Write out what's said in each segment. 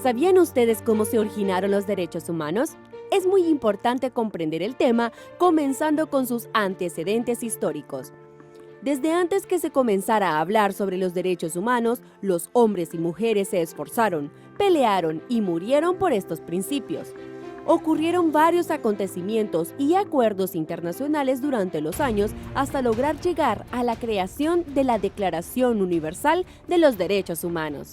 ¿Sabían ustedes cómo se originaron los derechos humanos? Es muy importante comprender el tema, comenzando con sus antecedentes históricos. Desde antes que se comenzara a hablar sobre los derechos humanos, los hombres y mujeres se esforzaron, pelearon y murieron por estos principios. Ocurrieron varios acontecimientos y acuerdos internacionales durante los años hasta lograr llegar a la creación de la Declaración Universal de los Derechos Humanos.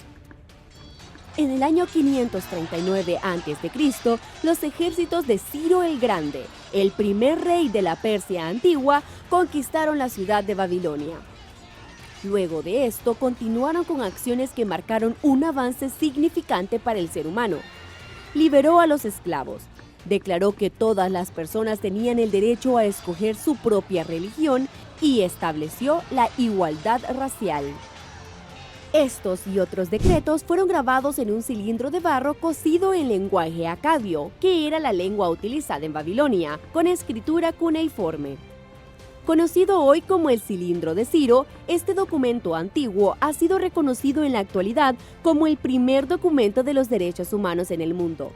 En el año 539 a.C., los ejércitos de Ciro el Grande, el primer rey de la Persia antigua, conquistaron la ciudad de Babilonia. Luego de esto, continuaron con acciones que marcaron un avance significante para el ser humano. Liberó a los esclavos, declaró que todas las personas tenían el derecho a escoger su propia religión y estableció la igualdad racial. Estos y otros decretos fueron grabados en un cilindro de barro cocido en lenguaje acadio, que era la lengua utilizada en Babilonia, con escritura cuneiforme. Conocido hoy como el cilindro de Ciro, este documento antiguo ha sido reconocido en la actualidad como el primer documento de los derechos humanos en el mundo.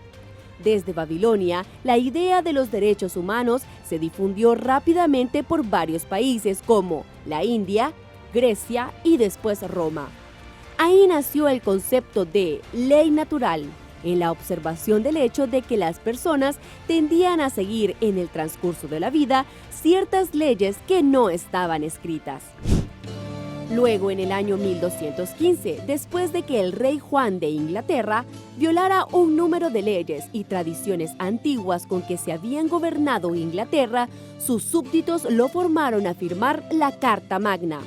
Desde Babilonia, la idea de los derechos humanos se difundió rápidamente por varios países como la India, Grecia y después Roma. Ahí nació el concepto de ley natural, en la observación del hecho de que las personas tendían a seguir en el transcurso de la vida ciertas leyes que no estaban escritas. Luego, en el año 1215, después de que el rey Juan de Inglaterra violara un número de leyes y tradiciones antiguas con que se habían gobernado Inglaterra, sus súbditos lo formaron a firmar la Carta Magna.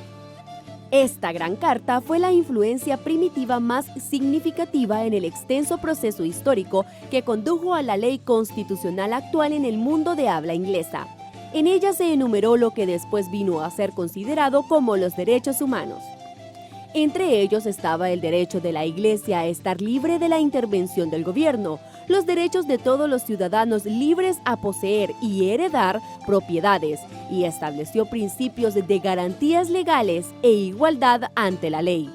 Esta gran carta fue la influencia primitiva más significativa en el extenso proceso histórico que condujo a la ley constitucional actual en el mundo de habla inglesa. En ella se enumeró lo que después vino a ser considerado como los derechos humanos. Entre ellos estaba el derecho de la Iglesia a estar libre de la intervención del gobierno, los derechos de todos los ciudadanos libres a poseer y heredar propiedades, y estableció principios de garantías legales e igualdad ante la ley.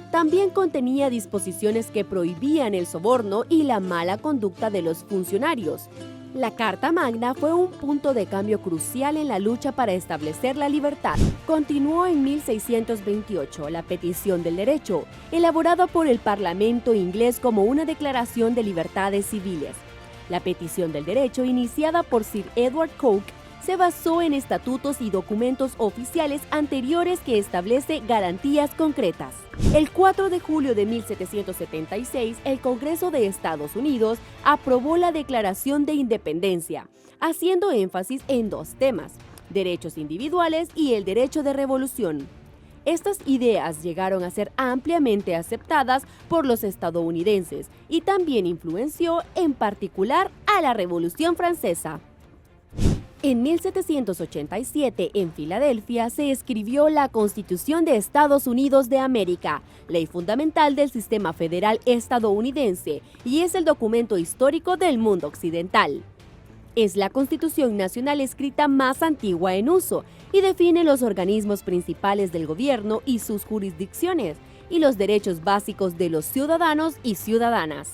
También contenía disposiciones que prohibían el soborno y la mala conducta de los funcionarios. La Carta Magna fue un punto de cambio crucial en la lucha para establecer la libertad. Continuó en 1628 la Petición del Derecho, elaborada por el Parlamento inglés como una declaración de libertades civiles. La Petición del Derecho, iniciada por Sir Edward Coke, se basó en estatutos y documentos oficiales anteriores que establece garantías concretas. El 4 de julio de 1776, el Congreso de Estados Unidos aprobó la Declaración de Independencia, haciendo énfasis en dos temas: derechos individuales y el derecho de revolución. Estas ideas llegaron a ser ampliamente aceptadas por los estadounidenses y también influenció en particular a la Revolución Francesa. En 1787, en Filadelfia, se escribió la Constitución de Estados Unidos de América, ley fundamental del sistema federal estadounidense, y es el documento histórico del mundo occidental. Es la Constitución nacional escrita más antigua en uso y define los organismos principales del gobierno y sus jurisdicciones, y los derechos básicos de los ciudadanos y ciudadanas.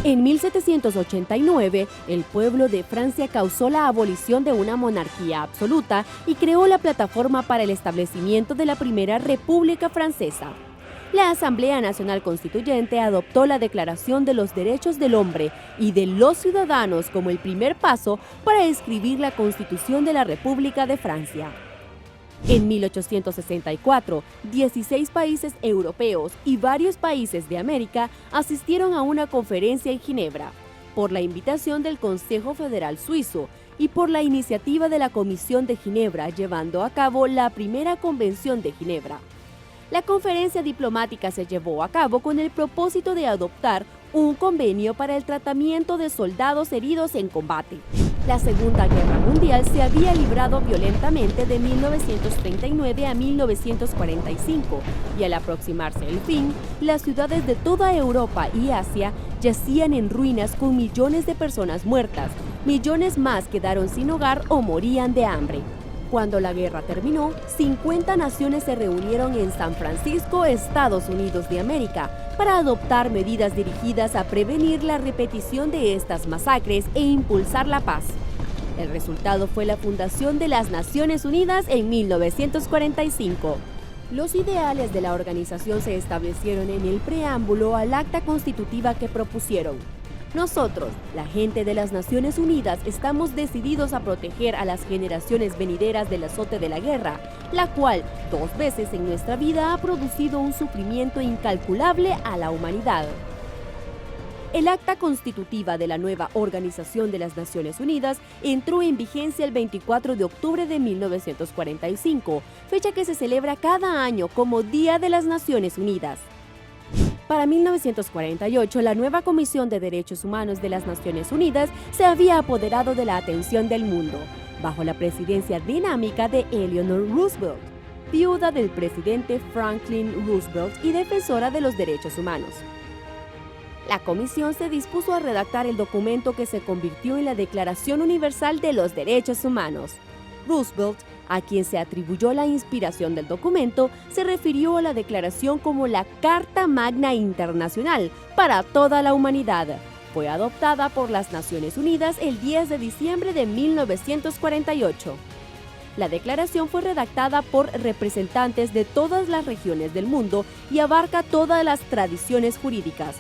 En 1789, el pueblo de Francia causó la abolición de una monarquía absoluta y creó la plataforma para el establecimiento de la Primera República Francesa. La Asamblea Nacional Constituyente adoptó la Declaración de los Derechos del Hombre y de los Ciudadanos como el primer paso para escribir la Constitución de la República de Francia. En 1864, 16 países europeos y varios países de América asistieron a una conferencia en Ginebra, por la invitación del Consejo Federal Suizo y por la iniciativa de la Comisión de Ginebra, llevando a cabo la primera Convención de Ginebra. La conferencia diplomática se llevó a cabo con el propósito de adoptar un convenio para el tratamiento de soldados heridos en combate. La Segunda Guerra Mundial se había librado violentamente de 1939 a 1945 y al aproximarse el fin, las ciudades de toda Europa y Asia yacían en ruinas con millones de personas muertas. Millones más quedaron sin hogar o morían de hambre. Cuando la guerra terminó, 50 naciones se reunieron en San Francisco, Estados Unidos de América, para adoptar medidas dirigidas a prevenir la repetición de estas masacres e impulsar la paz. El resultado fue la fundación de las Naciones Unidas en 1945. Los ideales de la organización se establecieron en el preámbulo al acta constitutiva que propusieron. Nosotros, la gente de las Naciones Unidas, estamos decididos a proteger a las generaciones venideras del azote de la guerra, la cual 2 veces en nuestra vida ha producido un sufrimiento incalculable a la humanidad. El acta constitutiva de la nueva Organización de las Naciones Unidas entró en vigencia el 24 de octubre de 1945, fecha que se celebra cada año como Día de las Naciones Unidas. Para 1948, la nueva Comisión de Derechos Humanos de las Naciones Unidas se había apoderado de la atención del mundo, bajo la presidencia dinámica de Eleanor Roosevelt, viuda del presidente Franklin Roosevelt y defensora de los derechos humanos. La comisión se dispuso a redactar el documento que se convirtió en la Declaración Universal de los Derechos Humanos. Roosevelt, a quien se atribuyó la inspiración del documento, se refirió a la declaración como la Carta Magna Internacional para toda la humanidad. Fue adoptada por las Naciones Unidas el 10 de diciembre de 1948. La declaración fue redactada por representantes de todas las regiones del mundo y abarca todas las tradiciones jurídicas.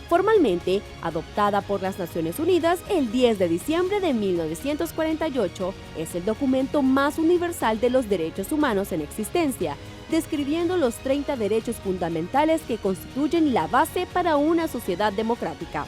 Formalmente adoptada por las Naciones Unidas el 10 de diciembre de 1948, es el documento más universal de los derechos humanos en existencia, describiendo los 30 derechos fundamentales que constituyen la base para una sociedad democrática.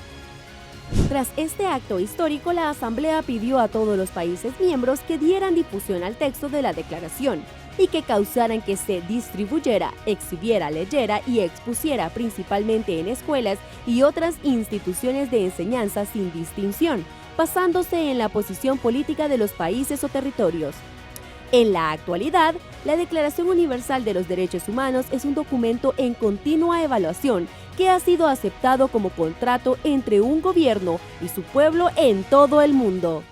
Tras este acto histórico, la Asamblea pidió a todos los países miembros que dieran difusión al texto de la declaración y que causaran que se distribuyera, exhibiera, leyera y expusiera principalmente en escuelas y otras instituciones de enseñanza sin distinción, basándose en la posición política de los países o territorios. En la actualidad, la Declaración Universal de los Derechos Humanos es un documento en continua evaluación que ha sido aceptado como contrato entre un gobierno y su pueblo en todo el mundo.